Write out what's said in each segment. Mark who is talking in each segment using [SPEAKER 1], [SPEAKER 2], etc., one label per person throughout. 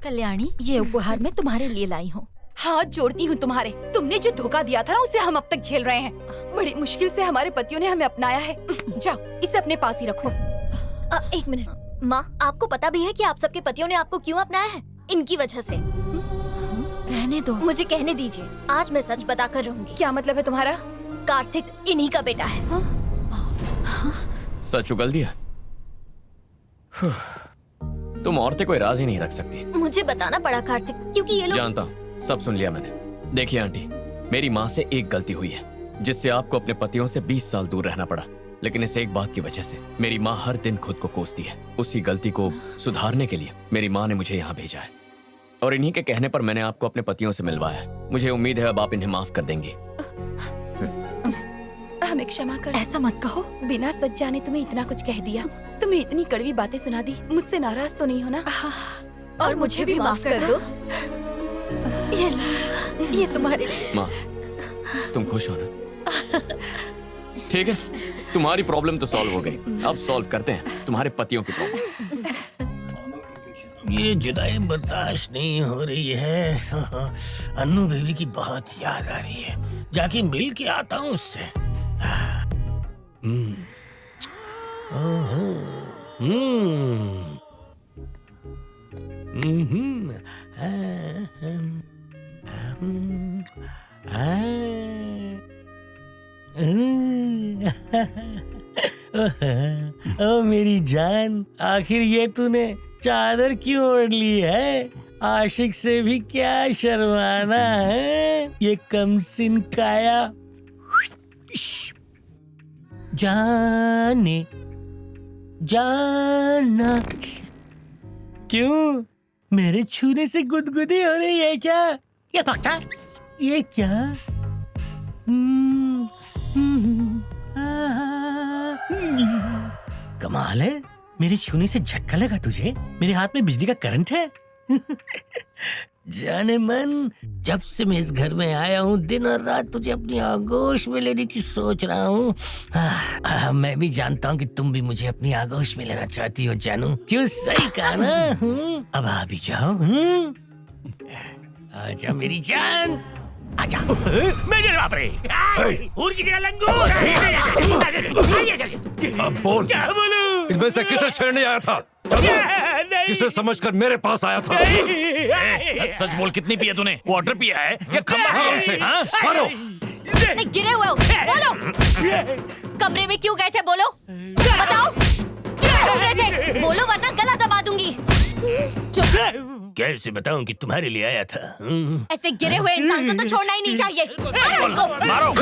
[SPEAKER 1] कल्याणी, ये उपहार मैं तुम्हारे लिए लाई हूँ।
[SPEAKER 2] हाथ जोड़ती हूँ तुम्हारे। तुमने जो धोखा दिया था ना, उसे हम अब तक झेल रहे हैं। बड़ी मुश्किल से हमारे पतियों ने हमें अपनाया है। जाओ, इसे अपने पास ही रखो।
[SPEAKER 3] एक मिनट माँ, आपको पता भी है कि आप सबके पतियों ने आपको क्यों अपनाया है? इनकी वजह से।
[SPEAKER 1] रहने दो,
[SPEAKER 3] मुझे कहने दीजिए। आज मैं सच बता कर रहूंगी।
[SPEAKER 2] क्या मतलब है तुम्हारा?
[SPEAKER 3] कार्तिक इन्हीं का बेटा है।
[SPEAKER 4] सच उगल दिया। तुम औरतें कोई राज ही नहीं रख सकती।
[SPEAKER 3] मुझे बताना पड़ा कार्तिक, क्योंकि ये लोग।
[SPEAKER 4] जानता हूँ, सब सुन लिया मैंने। देखिए आंटी, मेरी माँ से एक गलती हुई है, जिससे आपको अपने पतियों से 20 साल दूर रहना पड़ा। लेकिन इस एक बात की वजह से मेरी माँ हर दिन खुद को कोसती है। उसी गलती को सुधारने के लिए मेरी माँ ने मुझे यहाँ भेजा है, और इन्हीं के कहने पर मैंने आपको अपने पतियों से मिलवाया है। मुझे उम्मीद है अब आप इन्हें माफ कर देंगी।
[SPEAKER 2] हमें क्षमा कर।
[SPEAKER 1] ऐसा मत कहो।
[SPEAKER 2] बिना सच जाने तुम्हें इतना कुछ कह दिया। तुम्हें इतनी कड़वी बातें सुना दी। मुझसे नाराज तो नहीं हो ना?
[SPEAKER 1] और मुझे भी माफ कर दो। ये तुम्हारे लिए।
[SPEAKER 4] माँ, तुम खुश हो ना? ठीक है, तुम्हारी प्रॉब्लम तो सॉल्व हो गई। अब सॉल्व करते हैं तुम्हारे पतियों की प्रॉब्लम।
[SPEAKER 5] ये जुदाई बर्दाश्त नहीं हो रही है। अन्नू बेबी की बहुत याद आ रही है। जाके मिल के आता हूँ उससे। ओ मेरी जान, आखिर ये तूने चादर क्यों ओढ़ ली है? आशिक से भी क्या शर्माना है? ये कमसिन काया जाने जाना। क्यों, मेरे छूने से गुदगुदी हो रही है क्या? ये पक्का, ये क्या? कमाल है, मेरे छूने से झटका लगा तुझे? मेरे हाथ में बिजली का करंट है? जाने मन, जब से मैं इस घर में आया हूँ दिन और रात तुझे अपनी आगोश में लेने की सोच रहा हूँ। मैं भी जानता हूँ कि तुम भी मुझे अपनी आगोश में लेना चाहती हो जानू। क्यों, सही कहा ना? अब आ भी जाओ। आजा मेरी जान, आजा। मेरे बाप रे, की जगह लंगूर।
[SPEAKER 6] अब बोल,
[SPEAKER 5] क्या बोलूं?
[SPEAKER 6] इनमें से किसे छेड़ने आया था? किसे समझकर मेरे पास आया था?
[SPEAKER 5] सच बोल, कितनी पिया तूने? वाटर पिया है या खम्बा?
[SPEAKER 6] मारो उसे, मारो।
[SPEAKER 3] नहीं, गिरे हुए हो। बोलो, कमरे में क्यों गए थे? बोलो, बताओ, क्या कर रहे थे? बोलो वरना गला दबा दूंगी। चुप।
[SPEAKER 5] कैसे बताऊं कि तुम्हारे लिए आया था?
[SPEAKER 3] ऐसे गिरे हुए इंसान को तो छोड़ना ही नहीं चाहिए। मारो इसको।
[SPEAKER 5] मारो।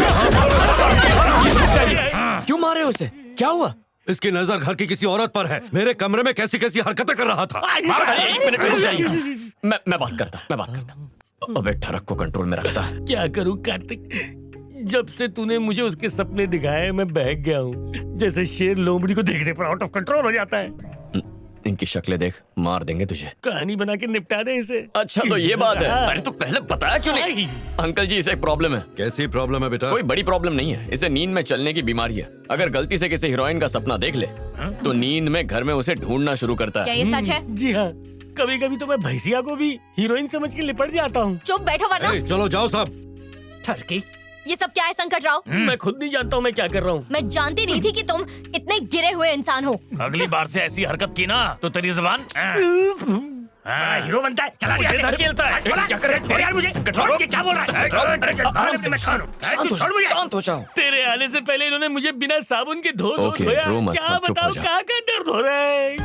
[SPEAKER 4] क्यों मारे उसे? क्या हुआ?
[SPEAKER 6] इसकी नजर घर की किसी औरत पर है। मेरे कमरे में कैसी कैसी हरकतें कर रहा था।
[SPEAKER 4] एक मिनट रुक जाइए। मैं बात करता। अबे ठरक को कंट्रोल में रखता।
[SPEAKER 5] क्या करूं कार्तिक, जब से तूने मुझे उसके सपने दिखाए मैं बहक गया हूँ। जैसे शेर लोमड़ी को देखने पर आउट ऑफ कंट्रोल हो जाता है।
[SPEAKER 4] इनकी शक्लें देख, मार देंगे तुझे।
[SPEAKER 5] कहानी बना के निपटा दे इसे।
[SPEAKER 4] अच्छा तो ये बात है। अरे तो पहले बताया क्यों नहीं? अंकल जी, इसे एक प्रॉब्लम है।
[SPEAKER 6] कैसी प्रॉब्लम है बेटा?
[SPEAKER 4] कोई बड़ी प्रॉब्लम नहीं है, इसे नींद में चलने की बीमारी है। अगर गलती से किसी हीरोइन का सपना देख ले तो नींद में घर में उसे ढूंढना शुरू करता
[SPEAKER 3] क्या
[SPEAKER 4] है।
[SPEAKER 3] ये सच है?
[SPEAKER 5] जी हाँ, कभी कभी तो मैं भैंसिया को भी हीरोइन समझ के लिपट जाता हूँ।
[SPEAKER 3] चुप बैठो वरना।
[SPEAKER 6] चलो जाओ सब।
[SPEAKER 5] ठरकी,
[SPEAKER 3] ये सब क्या है संकट राव?
[SPEAKER 5] मैं खुद नहीं जानता हूँ मैं क्या कर रहा हूँ।
[SPEAKER 3] मैं जानती नहीं थी कि तुम इतने गिरे हुए इंसान हो।
[SPEAKER 5] अगली बार से ऐसी हरकत की ना तो तेरी जुबान हीरो बनता है। चला गया खेलता है। क्या कर रहे यार? मुझे छोड़ के क्या बोल रहा है?
[SPEAKER 4] शांत हो जाओ।
[SPEAKER 5] तेरे आने से पहले इन्होंने मुझे बिना साबुन के धो
[SPEAKER 4] ओके,
[SPEAKER 5] धोया।
[SPEAKER 4] रो मत,
[SPEAKER 5] क्या
[SPEAKER 4] चुप हो
[SPEAKER 5] बताओ,
[SPEAKER 4] जा।
[SPEAKER 5] कहाँ का दर्द हो रहा है?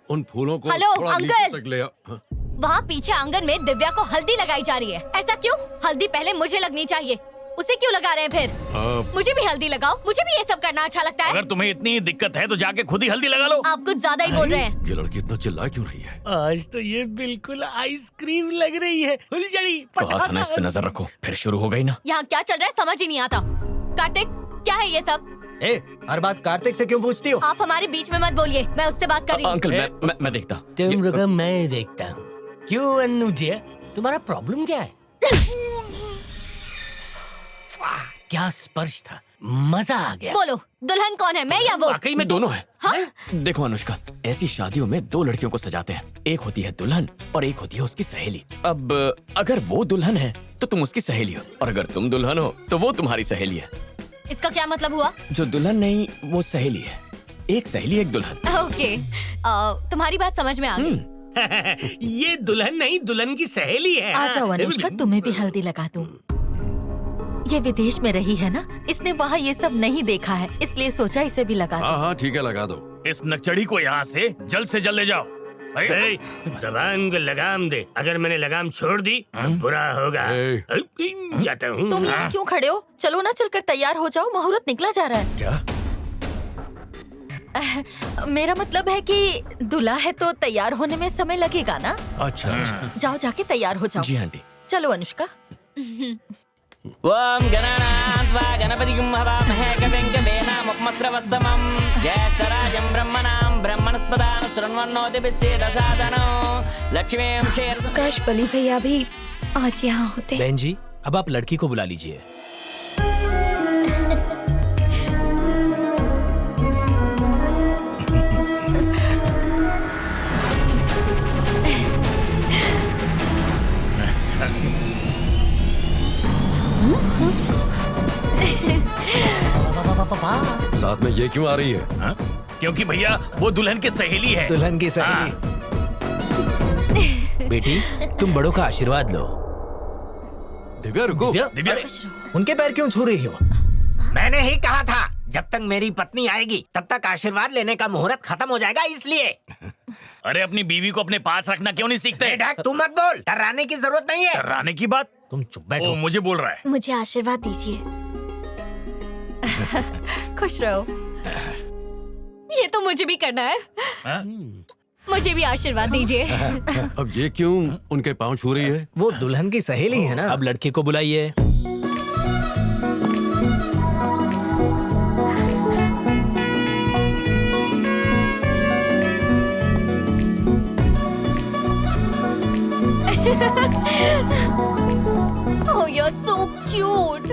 [SPEAKER 6] उन फूलों को
[SPEAKER 3] हेलो,
[SPEAKER 6] थोड़ा
[SPEAKER 3] अंकल।
[SPEAKER 6] नीचे तक ले आ। हाँ।
[SPEAKER 3] वहाँ पीछे आंगन में दिव्या को हल्दी लगाई जा रही है। ऐसा क्यों? हल्दी पहले मुझे लगनी चाहिए, उसे क्यों लगा रहे हैं फिर? मुझे भी हल्दी लगाओ, मुझे भी ये सब करना अच्छा लगता है।
[SPEAKER 5] अगर तुम्हें इतनी दिक्कत है तो जाके खुद ही हल्दी लगा लो।
[SPEAKER 3] आप कुछ ज्यादा ही बोल रहे हैं।
[SPEAKER 6] ये लड़की इतना चिल्ला क्यों रही है?
[SPEAKER 5] आज तो ये बिल्कुल आइसक्रीम लग रही है। फुलझड़ी
[SPEAKER 4] कहा था ना इस पे नजर रखो, फिर शुरू हो गई ना।
[SPEAKER 3] यहाँ क्या चल रहा है समझ ही नहीं आता। कार्तिक, क्या है ये सब?
[SPEAKER 7] हर बात कार्तिक से क्यों पूछती हो?
[SPEAKER 3] आप हमारे बीच में मत बोलिए, मैं उससे बात कर रही हूँ।
[SPEAKER 4] अंकल मैं देखता।
[SPEAKER 5] तुम रुको, मैं देखता हूँ। क्यों अन्नू जी, तुम्हारा प्रॉब्लम क्या है? वाह, क्या स्पर्श था, मजा आ गया।
[SPEAKER 3] बोलो, दुल्हन कौन है, मैं या वो?
[SPEAKER 5] वाकई में
[SPEAKER 4] दोनों है।
[SPEAKER 3] हाँ?
[SPEAKER 4] देखो अनुष्का, ऐसी शादियों में दो लड़कियों को सजाते हैं, एक होती है दुल्हन और एक होती है उसकी सहेली। अब अगर वो दुल्हन है तो तुम उसकी सहेली हो, और अगर तुम दुल्हन हो तो वो तुम्हारी सहेली है।
[SPEAKER 3] इसका क्या मतलब हुआ?
[SPEAKER 4] जो दुल्हन नहीं वो सहेली है, एक सहेली एक दुल्हन।
[SPEAKER 3] ओके, तुम्हारी बात समझ में आ गई।
[SPEAKER 5] ये दुल्हन नहीं, दुल्हन की सहेली है।
[SPEAKER 1] आ जाओ अनुष्का, तुम्हें भी हल्दी लगा दूं। ये विदेश में रही है ना, इसने वहाँ ये सब नहीं देखा है, इसलिए सोचा इसे भी लगा दूं।
[SPEAKER 6] हाँ हाँ ठीक है, लगा दो।
[SPEAKER 8] इस नकचड़ी को यहाँ से जल्द ले जाओ।
[SPEAKER 5] ए, जबान को लगाम दे, अगर मैंने लगाम छोड़ दी तो बुरा होगा।
[SPEAKER 6] ए।
[SPEAKER 5] जाता हूँ।
[SPEAKER 1] तुम यहाँ क्यों खड़े हो? चलो ना, चलकर तैयार हो जाओ, मुहूर्त निकला जा रहा है।
[SPEAKER 6] क्या?
[SPEAKER 1] मेरा मतलब है कि दूल्हा है तो तैयार होने में समय लगेगा ना।
[SPEAKER 6] अच्छा अच्छा।
[SPEAKER 1] जाओ, जाके तैयार हो जाओ।
[SPEAKER 4] जी आंटी।
[SPEAKER 1] चलो अनुष्का।
[SPEAKER 9] ओम गणानात्वा गणपतिं हवामहे कविं कवीनामुपमस्रवस्तमं ज्येष्ठराजं ब्रह्मणां ब्रह्मणस्पदां शृण्वन्नोतिभिस्सेदसादनो लक्ष्मीं शेर।
[SPEAKER 2] काश बली भैया भी आज यहाँ होते।
[SPEAKER 7] बहन जी, अब आप लड़की को बुला लीजिए।
[SPEAKER 6] साथ में ये क्यों आ रही है?
[SPEAKER 8] हाँ? क्योंकि भैया वो दुल्हन की सहेली है।
[SPEAKER 7] दुल्हन की सहेली। बेटी, तुम बड़ों का आशीर्वाद लो।
[SPEAKER 6] दिव्या रुको।
[SPEAKER 8] दिव्या,
[SPEAKER 7] उनके पैर क्यों छू रही हो?
[SPEAKER 5] मैंने ही कहा था, जब तक मेरी पत्नी आएगी तब तक आशीर्वाद लेने का मुहूर्त खत्म हो जाएगा, इसलिए।
[SPEAKER 8] अरे अपनी बीवी को अपने पास रखना क्यों नहीं सीखते?
[SPEAKER 5] तू मत बोल, डराने की जरूरत नहीं है।
[SPEAKER 8] रानी की बात
[SPEAKER 7] तुम चुप बैठो।
[SPEAKER 8] ओ मुझे बोल रहा है।
[SPEAKER 2] मुझे आशीर्वाद दीजिए।
[SPEAKER 1] खुश रहो।
[SPEAKER 3] ये तो मुझे भी करना है।
[SPEAKER 8] हाँ?
[SPEAKER 3] मुझे भी आशीर्वाद दीजिए।
[SPEAKER 6] अब ये क्यों उनके पाँव छू रही है?
[SPEAKER 7] वो दुल्हन की सहेली है ना। अब लड़के को बुलाइए।
[SPEAKER 3] Oh, you're so cute.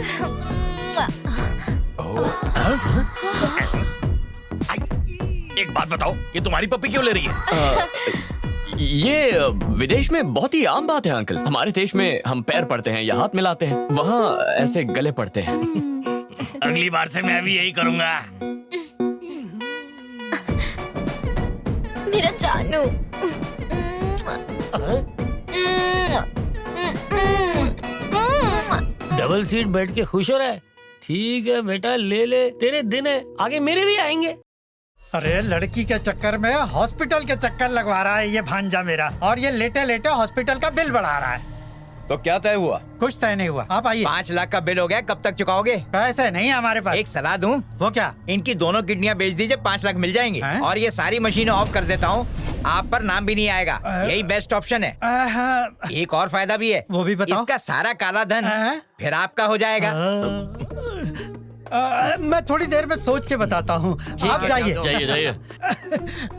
[SPEAKER 8] एक बात बताओ, ये तुम्हारी पप्पी क्यों ले रही है?
[SPEAKER 4] ये विदेश में बहुत ही आम बात है अंकल। हमारे देश में हम पैर पड़ते हैं या हाथ मिलाते हैं, वहाँ ऐसे गले पड़ते हैं।
[SPEAKER 8] अगली बार से मैं भी यही करूँगा।
[SPEAKER 2] मेरा जानू।
[SPEAKER 5] डबल सीट बैठ के खुश हो रहा है? ठीक है बेटा, ले ले, तेरे दिन है, आगे मेरे भी आएंगे।
[SPEAKER 10] अरे लड़की के चक्कर में हॉस्पिटल के चक्कर लगवा रहा है ये भांजा मेरा, और ये लेटे लेटे हॉस्पिटल का बिल बढ़ा रहा है।
[SPEAKER 11] तो क्या तय हुआ?
[SPEAKER 10] कुछ तय नहीं हुआ, आप आइए।
[SPEAKER 11] 5 लाख का बिल हो गया, कब तक चुकाओगे?
[SPEAKER 10] पैसे नहीं है हमारे पास।
[SPEAKER 11] एक सलाह दूं?
[SPEAKER 10] वो क्या?
[SPEAKER 11] इनकी दोनों किडनियां बेच दीजिए, 5 लाख मिल जाएंगे।
[SPEAKER 10] हैं?
[SPEAKER 11] और ये सारी मशीनें ऑफ कर देता हूँ, आप पर नाम भी नहीं आएगा। यही बेस्ट ऑप्शन है।
[SPEAKER 10] हाँ।
[SPEAKER 11] एक और फायदा भी है,
[SPEAKER 10] वो भी बताओ।
[SPEAKER 11] इसका सारा काला धन
[SPEAKER 10] हैं?
[SPEAKER 11] फिर आपका हो जाएगा।
[SPEAKER 10] मैं थोड़ी देर में सोच के बताता हूँ, आप जाइए।
[SPEAKER 4] जाइए जाइए।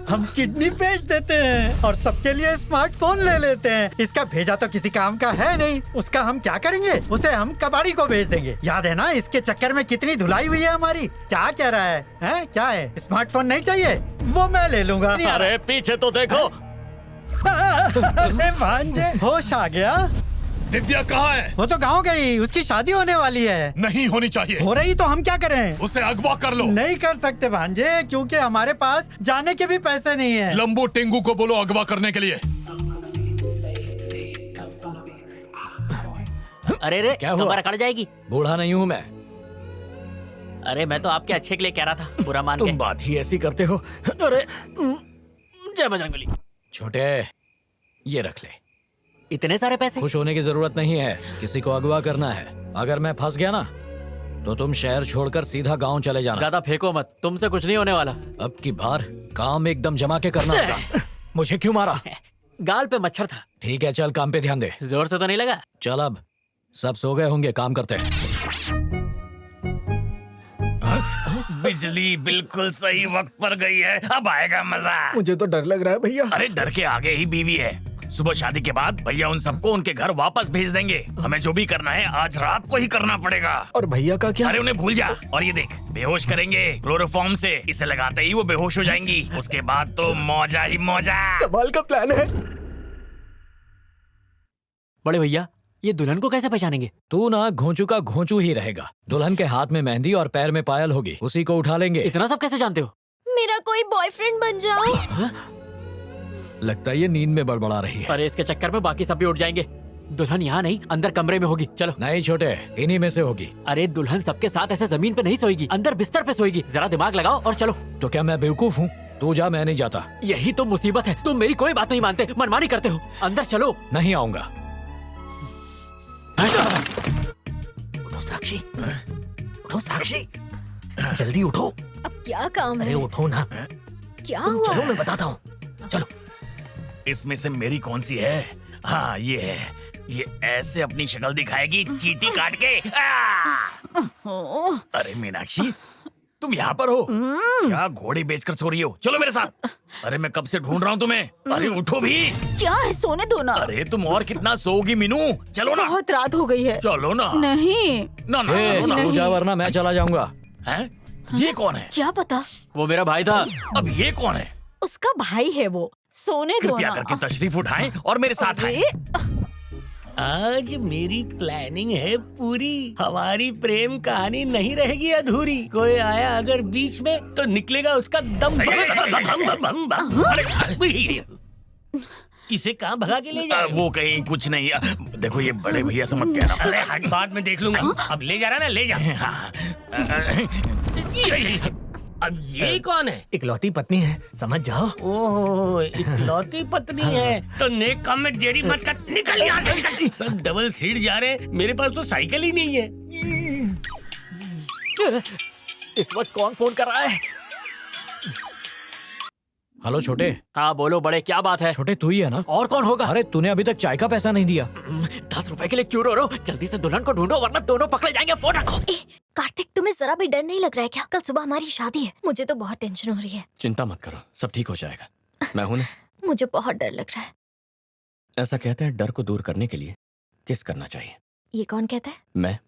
[SPEAKER 10] हम किडनी बेच देते हैं और सबके लिए स्मार्टफोन ले लेते हैं। इसका भेजा तो किसी काम का है नहीं, उसका हम क्या करेंगे? उसे हम कबाड़ी को भेज देंगे। याद है ना इसके चक्कर में कितनी धुलाई हुई है हमारी। क्या कह रहा है? हैं? क्या है? स्मार्टफोन नहीं चाहिए? वो मैं ले लूंगा।
[SPEAKER 8] अरे पीछे तो देखो।
[SPEAKER 10] अरे भांजे, होश आ गया।
[SPEAKER 8] दिव्या कहाँ है?
[SPEAKER 10] वो तो गाँव गई, उसकी शादी होने वाली है।
[SPEAKER 8] नहीं होनी चाहिए।
[SPEAKER 10] हो रही तो हम क्या करें?
[SPEAKER 8] उसे अगवा कर लो।
[SPEAKER 10] नहीं कर सकते भांजे, क्योंकि हमारे पास जाने के भी पैसे नहीं है।
[SPEAKER 8] लंबू टेंगू को बोलो अगवा करने के लिए।
[SPEAKER 9] अरे रे,
[SPEAKER 7] क्या हुआ?
[SPEAKER 9] कमर अकड़ जाएगी।
[SPEAKER 7] बूढ़ा नहीं हूँ मैं।
[SPEAKER 9] अरे मैं तो आपके अच्छे के लिए कह रहा था, बुरा मान
[SPEAKER 7] तुम
[SPEAKER 9] के।
[SPEAKER 7] बात ही ऐसी करते हो।
[SPEAKER 9] अरे जय बजरंगबली।
[SPEAKER 7] छोटे, ये रख ले।
[SPEAKER 9] इतने सारे पैसे?
[SPEAKER 7] खुश होने की जरूरत नहीं है, किसी को अगवा करना है। अगर मैं फंस गया ना तो तुम शहर छोड़कर सीधा गांव चले जाना।
[SPEAKER 9] ज्यादा फेंको मत, तुमसे कुछ नहीं होने वाला।
[SPEAKER 7] अब की बार काम एकदम जमा के करना होगा। मुझे क्यों मारा?
[SPEAKER 9] गाल पे मच्छर था।
[SPEAKER 7] ठीक है, चल काम पे ध्यान दे।
[SPEAKER 9] जोर से तो नहीं लगा?
[SPEAKER 7] चल अब सब सो गए होंगे, काम करते हैं।
[SPEAKER 8] बिजली बिल्कुल सही वक्त पर गई है, अब आएगा मजा।
[SPEAKER 10] मुझे तो डर लग रहा है भैया।
[SPEAKER 8] अरे डर के आगे ही बीवी है। सुबह शादी के बाद भैया उन सबको उनके घर वापस भेज देंगे। हमें जो भी करना है आज रात को ही करना पड़ेगा।
[SPEAKER 12] और भैया का क्या?
[SPEAKER 8] अरे उन्हें भूल जा। और ये देख, बेहोश करेंगे क्लोरोफॉर्म से। इसे लगाते ही वो बेहोश हो जाएंगी। उसके बाद तो मौजा ही मौजा।
[SPEAKER 12] कमाल का प्लान है।
[SPEAKER 9] बड़े भैया, ये दुल्हन को कैसे पहचानेंगे?
[SPEAKER 7] तू ना घोंचू का घोंचू ही रहेगा। दुल्हन के हाथ में मेहंदी और पैर में पायल होगी, उसी को उठा लेंगे।
[SPEAKER 9] इतना सब कैसे जानते हो?
[SPEAKER 3] मेरा कोई बॉयफ्रेंड बन जाओ।
[SPEAKER 7] लगता है ये नींद में बड़बड़ा रही है।
[SPEAKER 9] अरे इसके चक्कर में बाकी सब भी उठ जाएंगे। दुल्हन यहाँ नहीं, अंदर कमरे में होगी। चलो।
[SPEAKER 7] नहीं छोटे, इन्हीं में से होगी।
[SPEAKER 9] अरे दुल्हन सबके साथ ऐसे जमीन पे नहीं सोएगी, अंदर बिस्तर पे सोएगी। जरा दिमाग लगाओ और चलो।
[SPEAKER 7] तो क्या मैं बेवकूफ हूँ? तू जा, मैं नहीं जाता।
[SPEAKER 9] यही तो मुसीबत है, तुम मेरी कोई बात नहीं मानते, मनमानी करते हो। अंदर चलो।
[SPEAKER 7] नहीं आऊंगा।
[SPEAKER 5] उठो साक्षी, उठो साक्षी, जल्दी उठो।
[SPEAKER 3] अब क्या काम
[SPEAKER 5] अरे
[SPEAKER 3] है?
[SPEAKER 5] उठो ना।
[SPEAKER 3] क्या
[SPEAKER 5] तुम
[SPEAKER 3] हुआ?
[SPEAKER 5] चलो, मैं बताता हूँ। चलो।
[SPEAKER 8] इसमें से मेरी कौन सी है? हाँ ये है। ये ऐसे अपनी शक्ल दिखाएगी चींटी काट के। अरे मीनाक्षी, तुम यहाँ पर हो? क्या घोड़े बेचकर सो रही हो? चलो मेरे साथ। अरे मैं कब से ढूंढ रहा हूँ तुम्हें। अरे उठो भी।
[SPEAKER 2] क्या है, सोने दो ना।
[SPEAKER 8] अरे तुम और कितना सोओगी मीनू? चलो ना।
[SPEAKER 2] बहुत रात हो गई है।
[SPEAKER 8] चलो ना।
[SPEAKER 2] नहीं
[SPEAKER 8] ना ना,
[SPEAKER 7] ए,
[SPEAKER 8] चलो ना।
[SPEAKER 7] तू जा वरना मैं चला जाऊंगा।
[SPEAKER 8] हैं? ये कौन है?
[SPEAKER 2] क्या पता।
[SPEAKER 9] वो मेरा भाई था।
[SPEAKER 8] अब ये कौन है?
[SPEAKER 2] उसका भाई है वो। सोने दो
[SPEAKER 8] कृपया
[SPEAKER 2] ना।
[SPEAKER 8] करके तशरीफ उठाएं और मेरे साथ आएं।
[SPEAKER 5] आज मेरी प्लानिंग है पूरी। हमारी प्रेम कहानी नहीं रहेगी अधूरी। कोई आया अगर बीच में तो निकलेगा उसका दम। इसे कहाँ भगा के ले जा?
[SPEAKER 8] वो कहीं कुछ नहीं। देखो ये बड़े भैया से मत कहना।
[SPEAKER 5] अरे बाद में देख लूंगा। अब ले जा रहा ना, ले जा। अब ये कौन है?
[SPEAKER 12] इकलौती पत्नी है, समझ जाओ।
[SPEAKER 5] ओह, इकलौती पत्नी है तो नेक काम में देरी मत कर। निकल यहाँ से, निकल। सब डबल सीट जा रहे हैं, मेरे पास तो साइकिल ही नहीं है।
[SPEAKER 9] इस वक्त कौन फोन कर रहा है?
[SPEAKER 7] हेलो छोटे।
[SPEAKER 9] हाँ बोलो बड़े, क्या बात है?
[SPEAKER 7] छोटे तू ही है ना?
[SPEAKER 9] और कौन होगा?
[SPEAKER 7] अरे तूने अभी तक चाय का पैसा नहीं दिया।
[SPEAKER 9] 10 रुपए के लिए क्यों रो रहे हो? जल्दी से दुल्हन को ढूंढो वरना दोनों पकड़े जाएंगे। फोन रखो।
[SPEAKER 3] कार्तिक, तुम्हें जरा भी डर नहीं लग रहा है क्या? कल सुबह हमारी शादी है, मुझे तो बहुत टेंशन हो रही है।
[SPEAKER 4] चिंता मत करो, सब ठीक हो जाएगा। मैं हूं ना।
[SPEAKER 3] मुझे बहुत डर लग रहा है।
[SPEAKER 4] ऐसा कहते हैं डर को दूर करने के लिए किस करना चाहिए।
[SPEAKER 3] ये कौन कहता है?
[SPEAKER 4] मैं।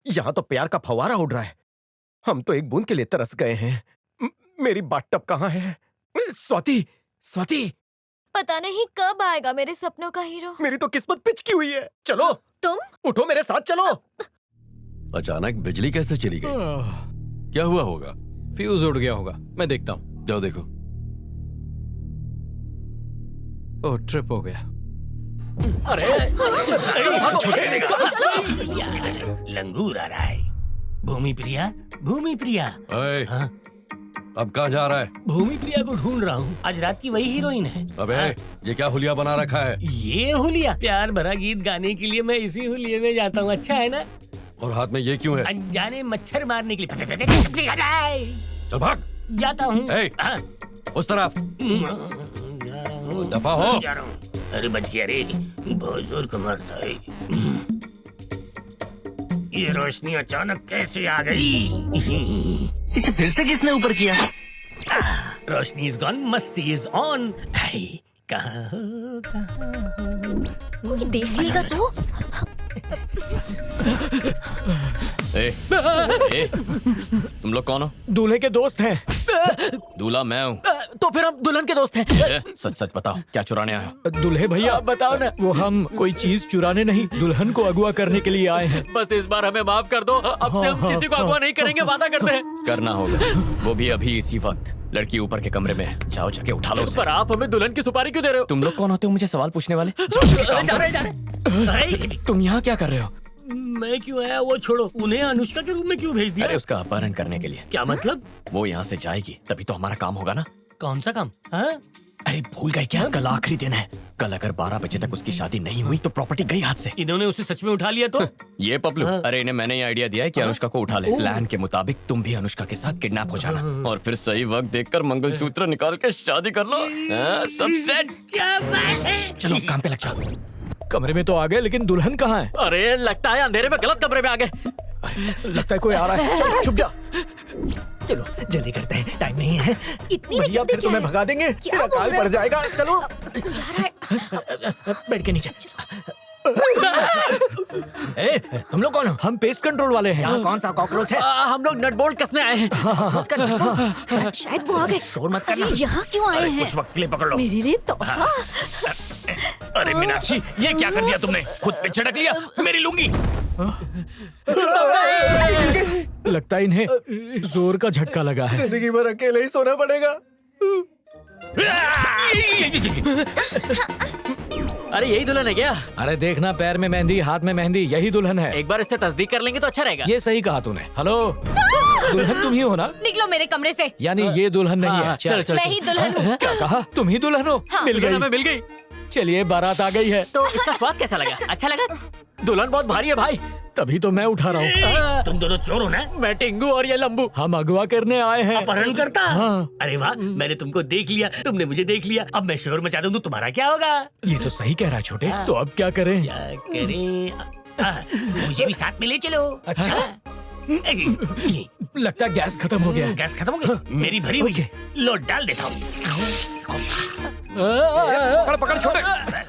[SPEAKER 12] यहाँ तो प्यार का फव्वारा उड़ रहा है। हम तो एक बूंद के लिए तरस गए हैं। मेरी बाथटब कहाँ है? स्वाति, स्वाति।
[SPEAKER 3] पता नहीं कब आएगा मेरे सपनों का हीरो।
[SPEAKER 12] मेरी तो किस्मत पिचकी हुई है। चलो
[SPEAKER 2] तुम
[SPEAKER 12] उठो, मेरे साथ चलो।
[SPEAKER 6] अचानक बिजली कैसे चली गई? क्या हुआ होगा?
[SPEAKER 7] फ्यूज उड़ गया होगा, मैं देखता हूँ।
[SPEAKER 6] जाओ देखो।
[SPEAKER 7] ओह, ट्रिप हो गया।
[SPEAKER 9] अरे
[SPEAKER 5] लंगूर आ रहा है। भूमि प्रिया, भूमि प्रिया।
[SPEAKER 6] हाँ? अब कहाँ जा रहा है?
[SPEAKER 5] भूमि प्रिया को ढूंढ रहा हूँ। आज रात की वही हीरोइन है।
[SPEAKER 6] अबे ये क्या हुलिया बना रखा है?
[SPEAKER 5] ये हुलिया प्यार भरा गीत गाने के लिए मैं इसी हुलिये में जाता हूँ। अच्छा है ना?
[SPEAKER 6] और हाथ में ये क्यों है?
[SPEAKER 5] अनजाने मच्छर मारने के लिए।
[SPEAKER 6] चल भाग।
[SPEAKER 5] जाता हूँ।
[SPEAKER 6] उस तरफ
[SPEAKER 5] जा रहा हूँ।
[SPEAKER 6] दफा हो।
[SPEAKER 5] जा रहा हूँ। अरे बच गया रे, बहुत जोर का मारता है। ये रोशनी अचानक कैसे आ गई?
[SPEAKER 9] इसे फिर से किसने ऊपर किया?
[SPEAKER 5] रोशनी इज गॉन, मस्ती इज ऑन। कहाँ हो,
[SPEAKER 2] कोई देख लेगा तो?
[SPEAKER 4] ए, तुम लोग कौन हो?
[SPEAKER 7] दूल्हे के दोस्त हैं।
[SPEAKER 4] दूल्हा मैं हूँ।
[SPEAKER 9] तो फिर हम दुल्हन के दोस्त हैं।
[SPEAKER 4] सच सच बताओ, क्या चुराने आए हो?
[SPEAKER 7] दूल्हे भैया
[SPEAKER 9] बताओ ना।
[SPEAKER 7] वो हम कोई चीज चुराने नहीं, दुल्हन को अगवा करने के लिए आए हैं।
[SPEAKER 9] बस इस बार हमें माफ कर दो। अब से हम किसी को अगवा नहीं करेंगे, वादा करते हैं।
[SPEAKER 4] करना होगा, वो भी अभी इसी वक्त। लड़की ऊपर के कमरे में, जाओ जाके उठा लो उसे।
[SPEAKER 9] पर आप हमें दुल्हन की सुपारी क्यों दे रहे हो?
[SPEAKER 4] तुम लोग कौन होते हो मुझे सवाल पूछने वाले? जाओ जाके काम
[SPEAKER 9] जा
[SPEAKER 4] करो।
[SPEAKER 9] रहे।
[SPEAKER 4] तुम यहाँ क्या कर रहे हो?
[SPEAKER 5] मैं क्यों आया वो छोड़ो। उन्हें अनुष्का के रूप में क्यों भेज दिया?
[SPEAKER 4] अरे उसका अपहरण करने के लिए।
[SPEAKER 5] क्या मतलब?
[SPEAKER 4] वो यहाँ से जाएगी तभी तो हमारा काम होगा ना।
[SPEAKER 5] कौन सा काम? हाँ?
[SPEAKER 4] अरे भूल गए क्या? कल आखिरी दिन है। कल अगर 12 बजे तक उसकी शादी नहीं हुई तो प्रॉपर्टी गई हाथ से।
[SPEAKER 5] इन्होंने उसे सच में उठा लिया तो?
[SPEAKER 4] ये पपलू, अरे इन्हें मैंने ये आइडिया दिया है कि अनुष्का को उठा ले। प्लान के मुताबिक तुम भी अनुष्का के साथ किडनैप हो जाना और फिर सही वक्त देखकर मंगलसूत्र निकाल के शादी कर लो। सब सेट।
[SPEAKER 5] क्या बात है?
[SPEAKER 4] चलो काम पे लग जाओ।
[SPEAKER 7] कमरे में तो आ गए, लेकिन दुल्हन कहाँ है?
[SPEAKER 9] अरे लगता है अंधेरे में गलत कमरे में आ गए।
[SPEAKER 7] लगता है कोई आ रहा है। चल छुप जा।
[SPEAKER 5] चलो जल्दी करते हैं, टाइम नहीं है।
[SPEAKER 2] इतनी
[SPEAKER 5] भैया
[SPEAKER 2] जल्दी
[SPEAKER 5] फिर तुम्हें
[SPEAKER 2] क्या है?
[SPEAKER 5] भगा देंगे,
[SPEAKER 2] क्या
[SPEAKER 5] फिर
[SPEAKER 2] बोल
[SPEAKER 5] अकाल
[SPEAKER 2] रहे
[SPEAKER 5] पड़
[SPEAKER 2] हो?
[SPEAKER 5] जाएगा। चलो बैठ के नीचे। ए, तुम लोग कौन हो?
[SPEAKER 7] हम पेस्ट कंट्रोल वाले हैं।
[SPEAKER 5] यहाँ कौन सा कॉकरोच है?
[SPEAKER 9] हम लोग नट बोल्ट कसने आए हैं।
[SPEAKER 5] कॉकरोच का नटबोल्ट?
[SPEAKER 2] शायद वो आ गए।
[SPEAKER 5] शोर मत करना।
[SPEAKER 2] अरे यहाँ क्यों आए हैं?
[SPEAKER 8] कुछ वक्त के लिए पकड़ लो।
[SPEAKER 2] मेरे लिए तोहफा।
[SPEAKER 8] अरे मीनाक्षी, ये क्या कर दिया तुमने? खुद पे छिड़क लिया मेरी लुंगी।
[SPEAKER 7] लगता है इन्हें जोर का झटका लगा है।
[SPEAKER 5] जिंदगी भर अकेले ही सोना पड़ेगा।
[SPEAKER 9] अरे यही दुल्हन है क्या?
[SPEAKER 7] अरे देखना, पैर में मेहंदी, हाथ में मेहंदी, यही दुल्हन है।
[SPEAKER 9] एक बार इससे तस्दीक कर लेंगे तो अच्छा रहेगा।
[SPEAKER 7] ये सही कहा तूने। हेलो, दुल्हन तुम ही हो ना?
[SPEAKER 3] निकलो मेरे कमरे से।
[SPEAKER 7] यानी ये दुल्हन नहीं है?
[SPEAKER 9] चलो चलो
[SPEAKER 3] मैं ही दुल्हन हूँ।
[SPEAKER 7] क्या कहा? तुम ही दुल्हन हो? मिल
[SPEAKER 9] दुल्हन
[SPEAKER 7] गई,
[SPEAKER 9] हमें मिल गई।
[SPEAKER 7] चलिए बारात आ गई है।
[SPEAKER 9] तो इसका स्वाद कैसा लगा? अच्छा लगा? दुल्हन बहुत भारी है भाई।
[SPEAKER 7] तभी तो मैं उठा रहा हूँ।
[SPEAKER 8] तुम दोनों चोर हो ना?
[SPEAKER 9] मैं टिंगू और ये लंबू।
[SPEAKER 7] हम अगवा करने आए हैं।
[SPEAKER 5] अपहरण करता?
[SPEAKER 7] हाँ।
[SPEAKER 5] अरे वाह, मैंने तुमको देख लिया, तुमने मुझे देख लिया। अब मैं शोर मचा दूं तो तुम्हारा क्या होगा?
[SPEAKER 7] ये तो सही कह रहा है छोटे। तो अब क्या करें?
[SPEAKER 5] क्या करें? मुझे भी साथ में ले चलो। अच्छा,
[SPEAKER 7] लगता है गैस खत्म हो गया।
[SPEAKER 5] गैस खत्म हो गई? मेरी भरी हुई है, लो डाल देता हूँ।
[SPEAKER 7] पकड़ पकड़ छोटे।